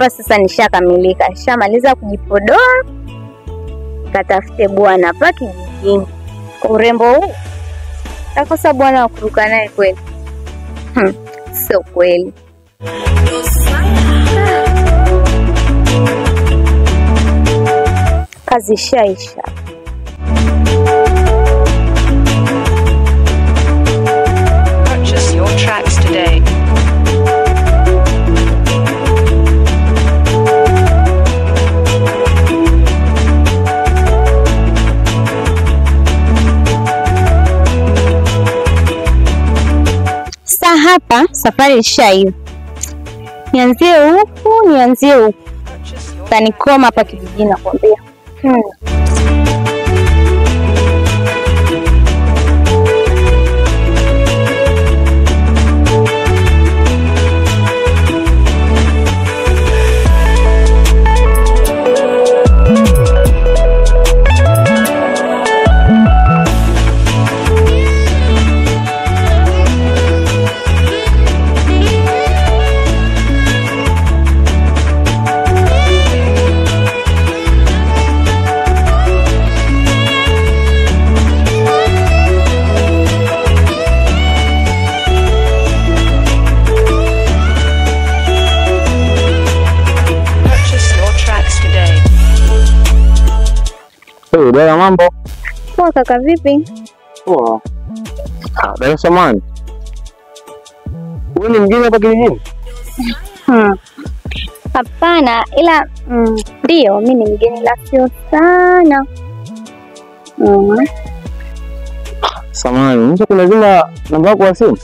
hapa sasa nishakamilika. Nishamaliza kujipodoa. Katafute bwana hapa kijijini. Kwa urembo huu. Takosa bwana wa kuruka naye kweli. Sio kweli. Kazi shaisha. Purchase your tracks today. Hapa safari ishaiva. Nianzie huku, nianzie huku. Tanikoma hapa kijijini nakwambia. Dada mambo? Poa kaka vipi? Poa. Dada samani. Wewe ni mgeni hapa kijijini? Hapana, ila ndio mimi ni mgeni la sio sana. Samani, unaweza kulazima namba yako ya simu?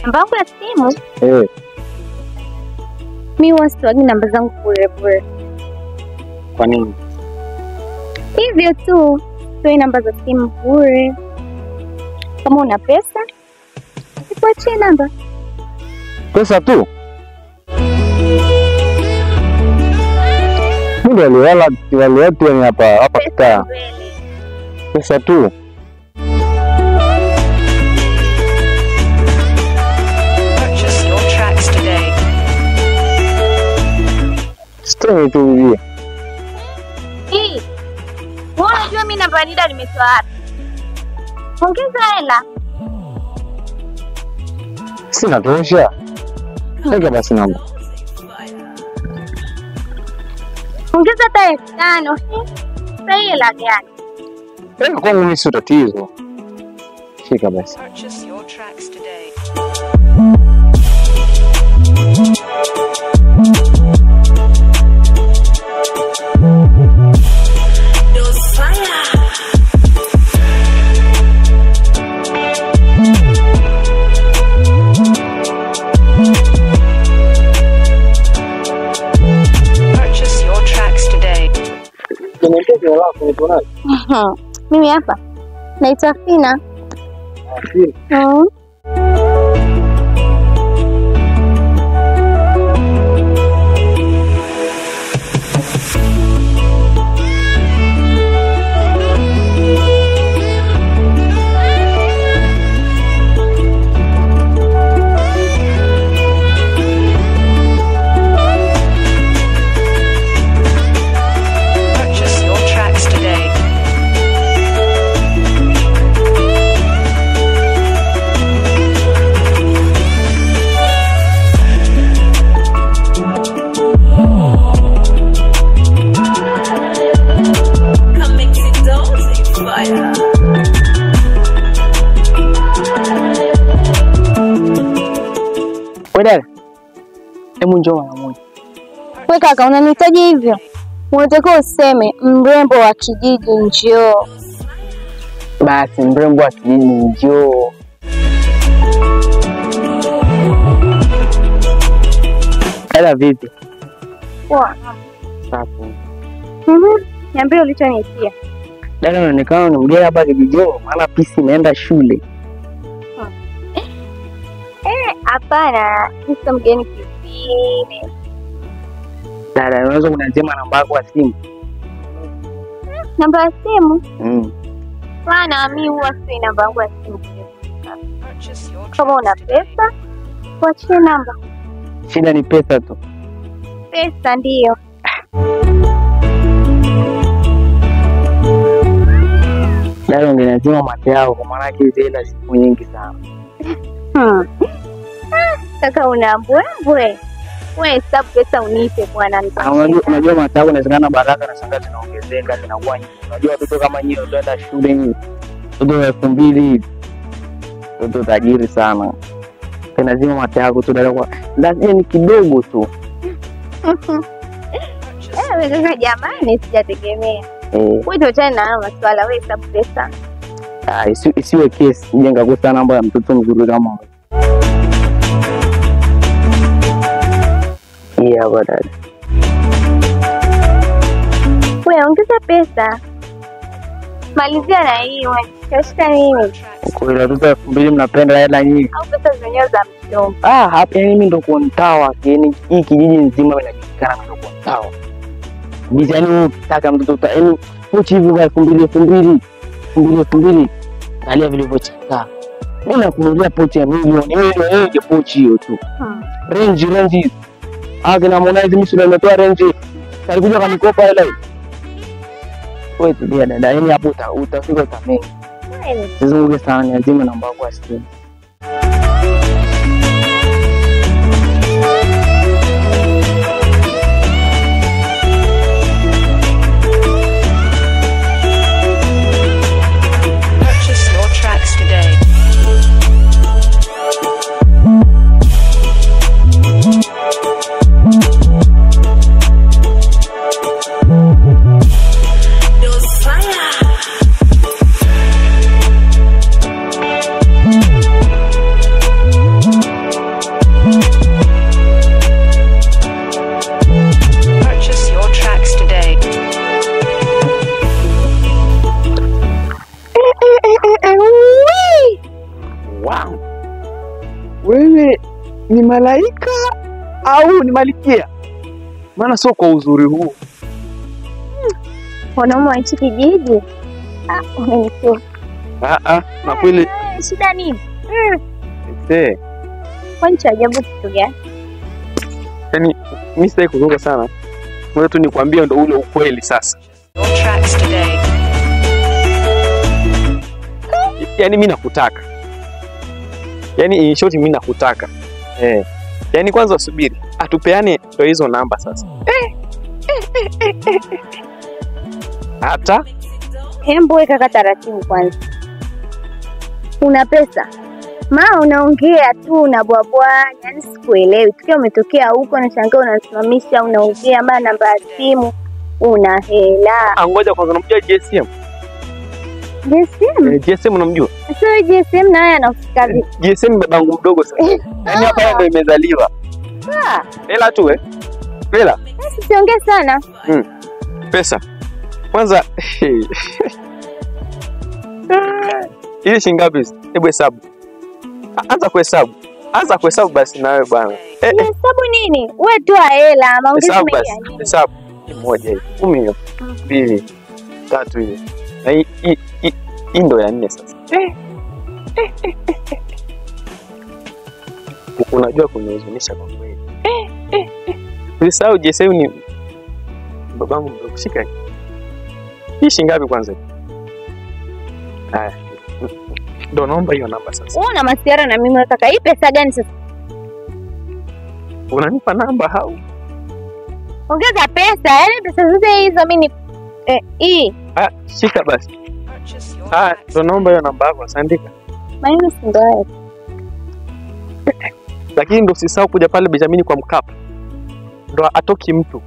Namba yako ya simu? Mimi wasiwagi namba zangu bure. Kwa nini? Hivyo tu, toe namba za simu bure. Kama una pesa, nikuachie namba. Pesa tu? Mimi wale watu wenye hapa kitaa. Pesa tu? Purchase your tracks today. Sitaki tu hivi. Unajua mimi namba nida nimetoa wapi? Ongeza hela. Sina tosha. Sasa basi namba. Ongeza hata 5. Sasa hela gani? Kwangu mimi sio tatizo. Shika basi. Purchase your tracks today. Mimi hapa naitwa Fina. Dada, hebu njoo mara moja. Wewe kaka unanihitaji hivyo? Unataka useme mrembo wa kijiji njoo. Basi mrembo wa kijiji njoo. Dada vipi? Poa. Safi. Niambie ulichonitia. Dada unaonekana ni mgeni hapa kijijini, maana pisi imeenda shule. Hapana, sio mgeni kivile. Dada, unaweza kunisema namba yako ya simu? Namba ya simu? Bwana, mimi huwa si namba yangu ya simu. Kama una pesa, wachie namba. Shida ni pesa tu. Pesa ndio. Dada, ungenazima mate yako kwa maana hizi hela zipo nyingi sana. Kaka una mbwembwe. Wewe hesabu pesa unipe bwana. Unajua mate yako inawezekana baraka na shangazi zinaongezeka zinakuwa nyingi. Unajua watoto kama nyinyi wanaenda shule ni watoto 2000 watoto tajiri sana. Lazima mate yako tu dada, kwa lazima ni kidogo tu. Wewe kaka jamani sijategemea. Wewe tuachane na hayo maswala, wewe hesabu pesa. Isiwe kesi, jenga kwa namba ya mtoto mzuri kama wewe. Iya dada. Wewe ongeza pesa. Malizia na hii wewe. Kashika nini? Kwa hiyo watoto 2000 mnapenda hela nyingi. Au pesa zenyewe za mchomba. Hapa mimi ndo kwa mtawa, yani hii kijiji nzima inajulikana mimi ndo kwa mtawa. Bizani ukitaka mtoto yani pochi hivi kwa 2000 angalia vilivyochaka. Mimi nakununulia pochi ya milioni, wewe pochi hiyo tu. Range. Akina Monaize mimi sio nimetoa range. Alikuja kanikopa hela hiyo. Wewe tulia dada, yani hapo utafika utameni. Sizunguke sana, ni lazima namba yako asikie. Purchase your tracks today. Purchase your tracks today. Wow. Wewe ni malaika au ni malikia? Maana sio kwa uzuri huu. Wanaume wa hichi kijiji. Umenitoa. Na kweli Shida nini? Kwani cha ajabu kitu gani? yani mimi sitaki kuzoga sana. Ngoja tu nikwambie ndo ule ukweli sasa. Your tracks today. Yani mimi nakutaka. Yani in short mimi nakutaka. Yani kwanza subiri. Atupeane ndo hizo namba sasa. Hata Hembo weka kaka taratibu kwanza. Una pesa? Unaongea tu unabwabwa, yani sikuelewi. Tukiwa umetokea huko na shangaa unasimamisha unaongea namba ya simu, una hela. ngoja kwanza, unamjua JSM? JSM? JSM unamjua? Sio JSM na yeye anafika vipi? JSM babangu mdogo sasa. Yani hapa ndio imezaliwa. Hela tu hela. Siongee sana. Pesa. Kwanza ile shilingi ngapi? Hebu hesabu. Anza kuhesabu basi na wewe bwana. Hesabu nini? Wewe toa hela, maongezi mengi. Hesabu. Moja hiyo, 10 hiyo, 2, 3 hiyo. Na hii ndo ya 4 sasa. Unajua kunihuzunisha kwa kweli. Usisahau JSM ni babangu mdogo. Shika hii shilingi ngapi kwanza? Haya. Ndo naomba hiyo namba sasa. Wewe una masiara na mimi nataka hii pesa gani sasa? Unanipa namba au? Ongeza pesa, yani pesa zote hizo mimi hii. Shika basi. Ndo naomba hiyo namba yako, andika. Maneno si ndio? Lakini ndo usisahau kuja pale Benjamin kwa Mkapa. Ndo atoki mtu.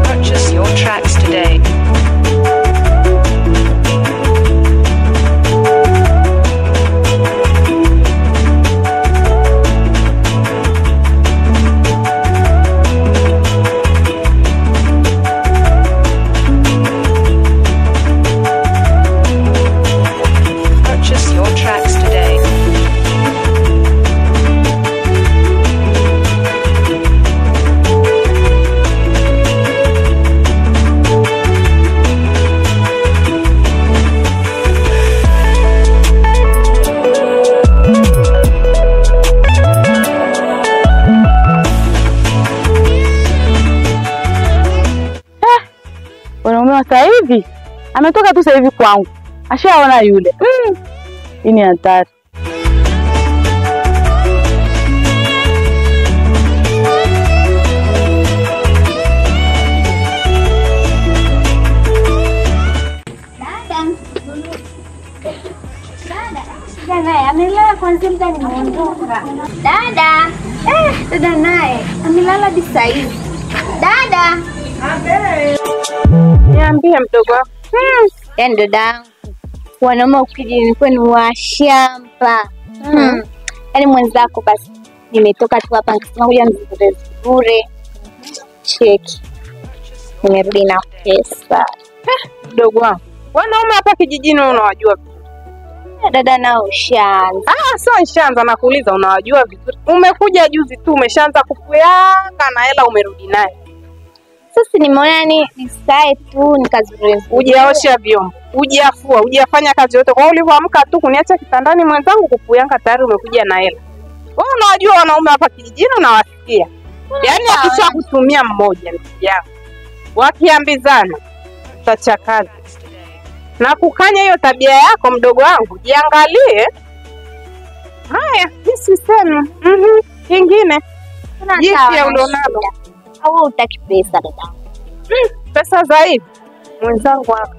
Purchase your tracks today. mwanaume wa sasa hivi ametoka tu sasa hivi kwangu, ashaona yule. Hii ni hatari. Naye amelala kwanza muda nimeondoka. Dada. Dada naye amelala hadi saa hizi. Dada. Niambie mdogo wako. Yaani dadangu. Wanaume ukijini kwenu wa shamba. Yaani mwenzako basi nimetoka tu hapa nikisema kuja mzure. Cheki. Nimerudi na pesa. Mdogo wangu. Wanaume hapa kijijini unawajua vizuri. Dada nao ushaanza. Sio nishaanza na kuuliza unawajua vizuri. Umekuja juzi tu umeshaanza kupuyanga na hela umerudi naye. Sasa nimeona nisae tu nikazureze. Hujaosha vyombo, hujafua, hujafanya kazi yote. Kwa ulivyoamka tu kuniacha kitandani mwenzangu kupuyanga tayari umekuja na hela. Wewe unawajua wanaume hapa kijijini unawasikia. Yaani akisha kutumia mmoja ndugu yako. Wakiambizana utachakaza. Na kukanya hiyo tabia yako mdogo wangu, jiangalie. Haya, sisemi. Kingine. Jinsi ya ulionalo. Au utaki pesa dada? Pesa zaidi. Mwenzangu hapa.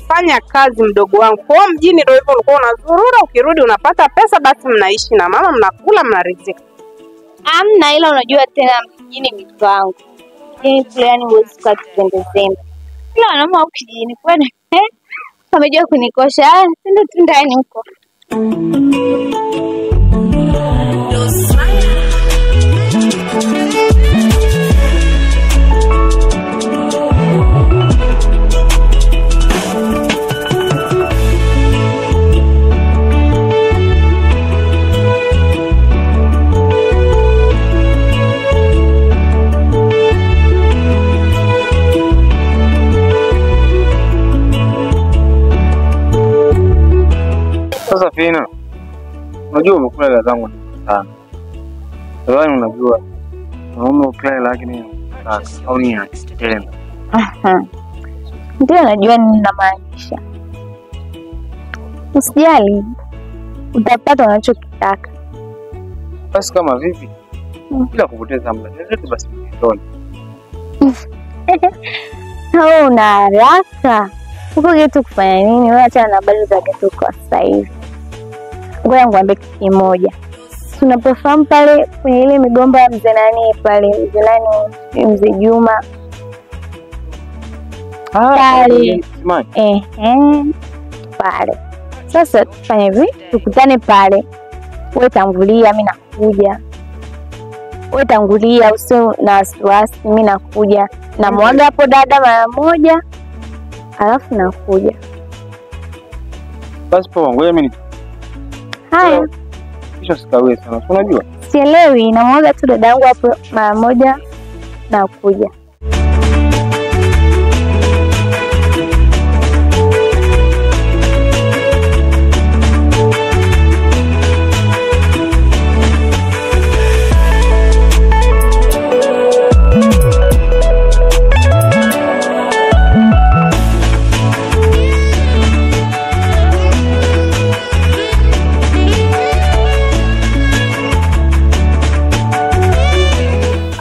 Fanya kazi mdogo wangu. Kwa mjini ndio hivyo ulikuwa unazurura, ukirudi unapata pesa basi mnaishi na mama, mnakula, mnaridhika. Amna, ila unajua tena mjini vitu wangu. Mjini kule yani huwezi kutembezembe. Ila wanaume wa kijijini kwani wamejua kunikosha. Ndio tu ndani huko. Sasa Fina, unajua umekula hela zangu sana. Wewe unajua wanaume ukila hela lakini sasa au ni tena. Ndio najua ninamaanisha. Usijali. Utapata unachokitaka. Basi kama vipi? Bila kupoteza muda. Ndio basi tuone. Wewe una haraka. Uko getu kufanya nini? Wewe acha na habari za getu kwa sasa hivi. Ngoja ngwambie kitu kimoja. Tunapofahamu pale kwenye ile migomba ya mzee nani pale, mzee Juma. Pale. Pale. Sasa tufanye hivi, tukutane pale. Wewe tangulia, mimi nakuja. Wewe tangulia, usio na wasiwasi, mimi nakuja. Na mwaga hapo dada mara moja. Alafu nakuja. Basi poa, ngoja mimi. Haya. Kisha sikawe sana. Unajua? Sielewi, na mwaga tu dada yangu hapo mara moja nakuja.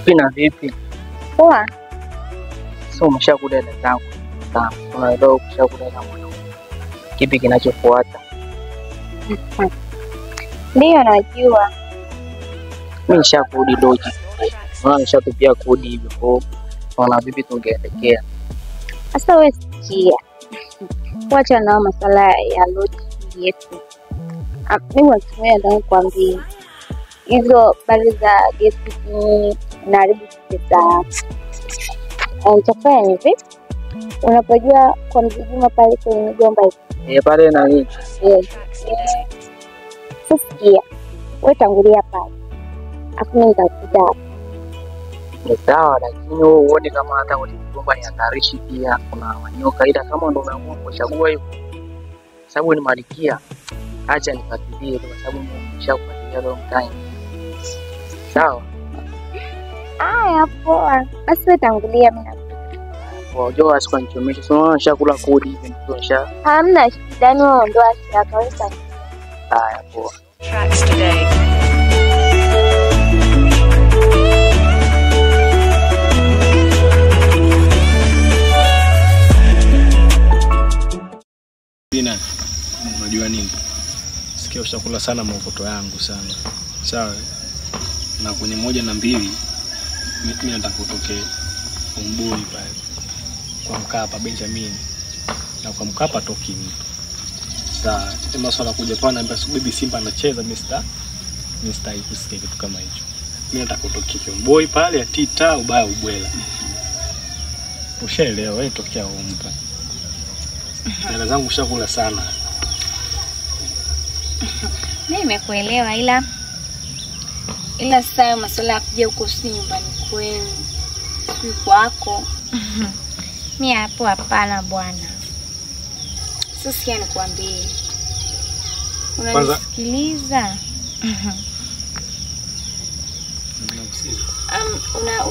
Fina vipi? Poa. Sio umeshakuda hela zangu. Sawa. Unaelewa ukishakuda hela mwanangu. Kipi kinachofuata? Ndio najua. Mimi nishakudi doji. Maana nishatupia kodi hivyo kwa naona vipi tungeelekea. Sasa wewe sikia. Wacha na masuala ya loji yetu. Mimi natumia ndio kwambia. Hizo bali za gesi na haribu pesa. Unachofanya hivi? Unapojua kwa mzima pale kwenye migomba hivi. Pale na nini? Sikia. Wewe tangulia pale. Afu mimi nitakuja. Ni sawa, lakini wewe uone kama hata kwenye migomba ni hatarishi pia kuna wanyoka, ila kama ndio umeamua kuchagua hiyo sababu ni malikia, acha nifuatilie kwa sababu nimeshakufuatilia long time. Sawa? Haya poa. Basi wewe tangulia mimi nakuja. poa. Unajua asikanichomesha. Sio shakula kodi hivi ndio sha. Hamna shida, ni wewe ondoa shaka wewe. Haya poa. Tracks today. Bina, unajua nini? Sikia ushakula sana maokoto yangu sana. Sawa. Na kwenye 1 na 2 mimi nataka utokee Umboi pale. Kwa Mkapa Benjamin. Na kwa Mkapa toki mtu. Sawa. Sema swala kuja kwa naambia bibi Simba anacheza Mr. Ikusikia kitu kama hicho. Mimi nataka utokee Umboi pale ya Tita ubaya ubwela. Ushaelewa wewe tokea umpa. Hela zangu ushakula sana. Mimi nimekuelewa ila sasa masuala ya kuja huko si nyumbani kwenu. Si kwako. Mimi hapo hapana bwana. Sasa nikwambie. Unanisikiliza?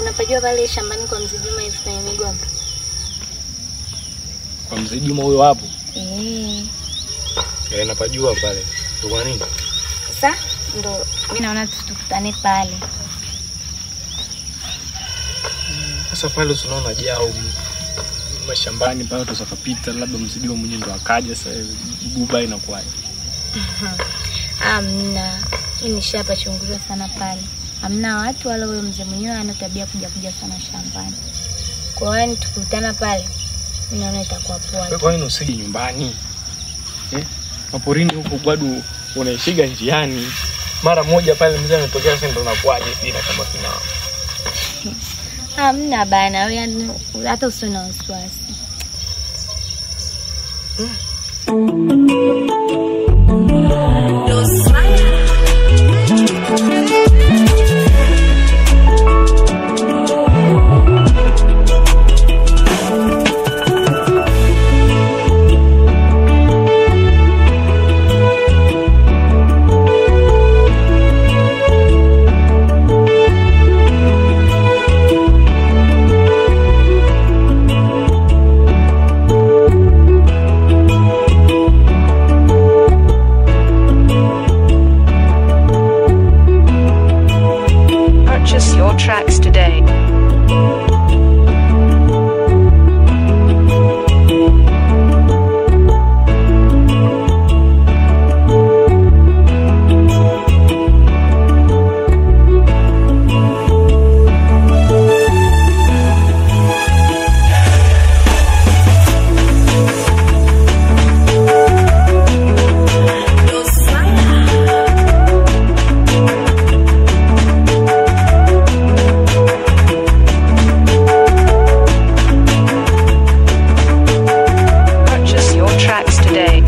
Unapajua pale shambani kwa Mzee Juma hivi kwenye migomba? Kwa Mzee Juma huyo hapo? Napajua pale. Ndio kwa nini? Sasa ndo mimi naona tukutane pale. Sasa pale tunaona jao mashambani pale tusakapita labda Mzee Juma mwenyewe ndo akaja sasa buba inakuaje? Amna. Mimi nishapa chunguza sana pale. Amna watu wala huyo mzee mwenyewe ana tabia kuja sana shambani. Kwa hiyo tukutana pale. Mimi naona itakuwa poa. Kwa nini usije nyumbani? Maporini huko bado unaishiga njiani. Mara moja pale mzee anatokea sasa ndo unakuaje bila kama kinao. Hamna bana, wewe hata usina wasiwasi. Purchase your tracks today. Purchase your tracks today.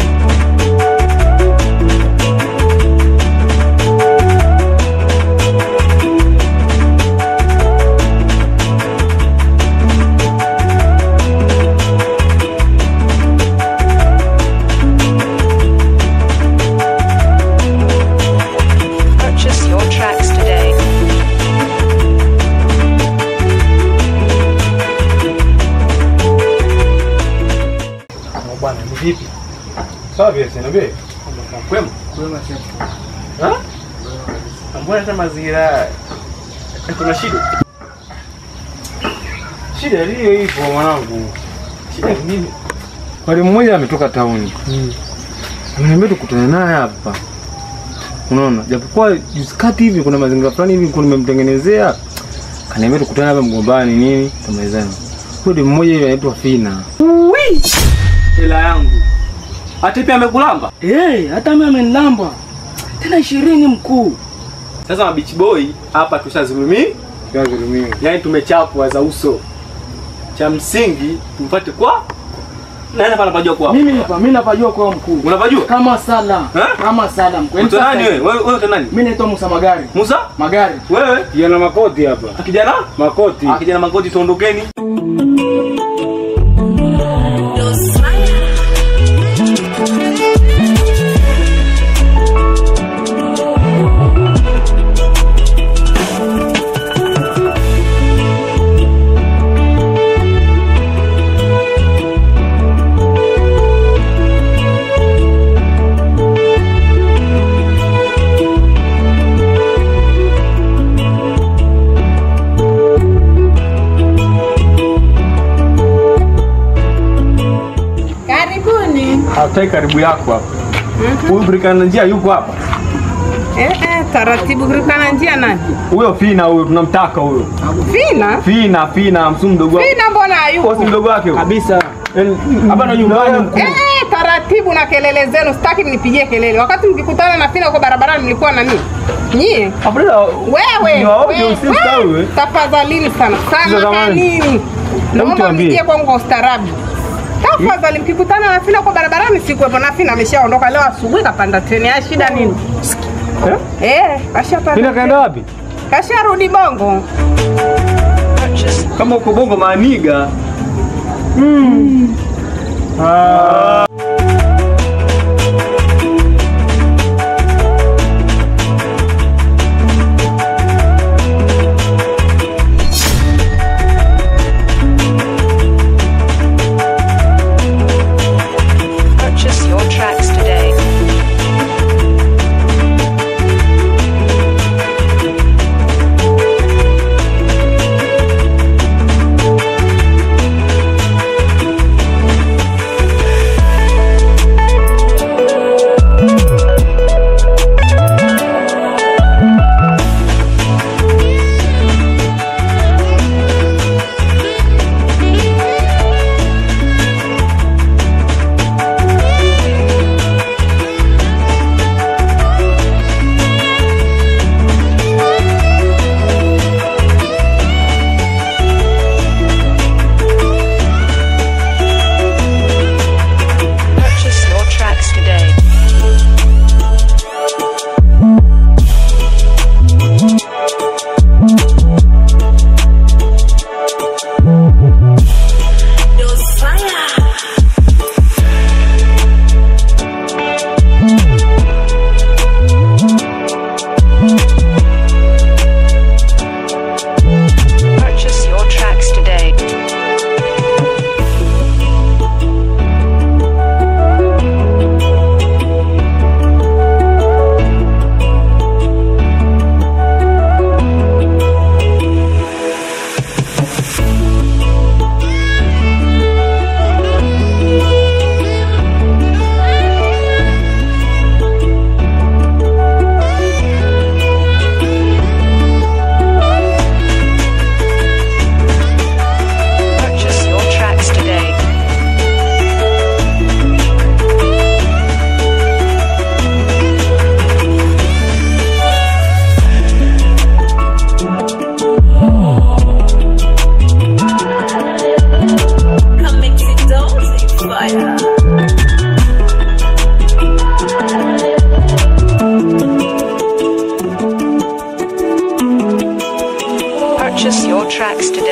Purchase your tracks today. Bwana, ni vipi? Sawa vile sina vile. Kwema? Kwema sasa. Ha? Mbona hata mazingira kuna shida? Shida hiyo ipo mwanangu. Shida ni nini? Wale mmoja ametoka tauni. Niambia tukutane naye hapa. Unaona, japokuwa juzi kati hivi kuna mazingira fulani hivi kuna nimemtengenezea. Kaniambia tukutane hapa Mgombani nini? Tumezana. Huyo mmoja hivi anaitwa Fina. Hela yangu. Hata pia amekulamba? Hata mimi amenilamba. Tena 20 mkuu. Sasa mabichi boy hapa tushazulumi. Yaani tumechapwa za uso. Cha msingi tumpate kwa nani hapa anapajua kwa? Mimi napajua kwa mkuu. Unapajua? Kama sala. Kama sala mkuu. Mtu nani wewe? Wewe uta nani? Mimi naitwa Musa Magari. Musa? Magari. Wewe? Kijana makoti hapa. Kijana? Makoti. Kijana makoti tuondokeni. tai karibu yako hapa. Huyu Brikana njia yuko hapa. Taratibu Brikana njia nani? Huyo Fina huyo tunamtaka huyo. Fina msumu mdogo wake. Fina mbona hayupo? Kwa mdogo wake Kabisa. Hapa na nyumbani. Taratibu na kelele zenu, sitaki mnipigie kelele. Wakati mkikutana na Fina kwa barabarani mlikuwa na nini? Nyie? Wewe. Tafadhalini sana. Sana nini? Naomba mnitie kwangu kwa ustaarabu. Tafadhali mkikutana na Fina kwa barabarani sikuwepo, na Fina ameshaondoka leo asubuhi kapanda treni. Ya shida nini? Kashapanda. Fina kaenda wapi? Kasharudi Bongo. Kama uko Bongo Maniga. Purchase your tracks today. Purchase your tracks today. Purchase your tracks today. Purchase your tracks today. Purchase your tracks today.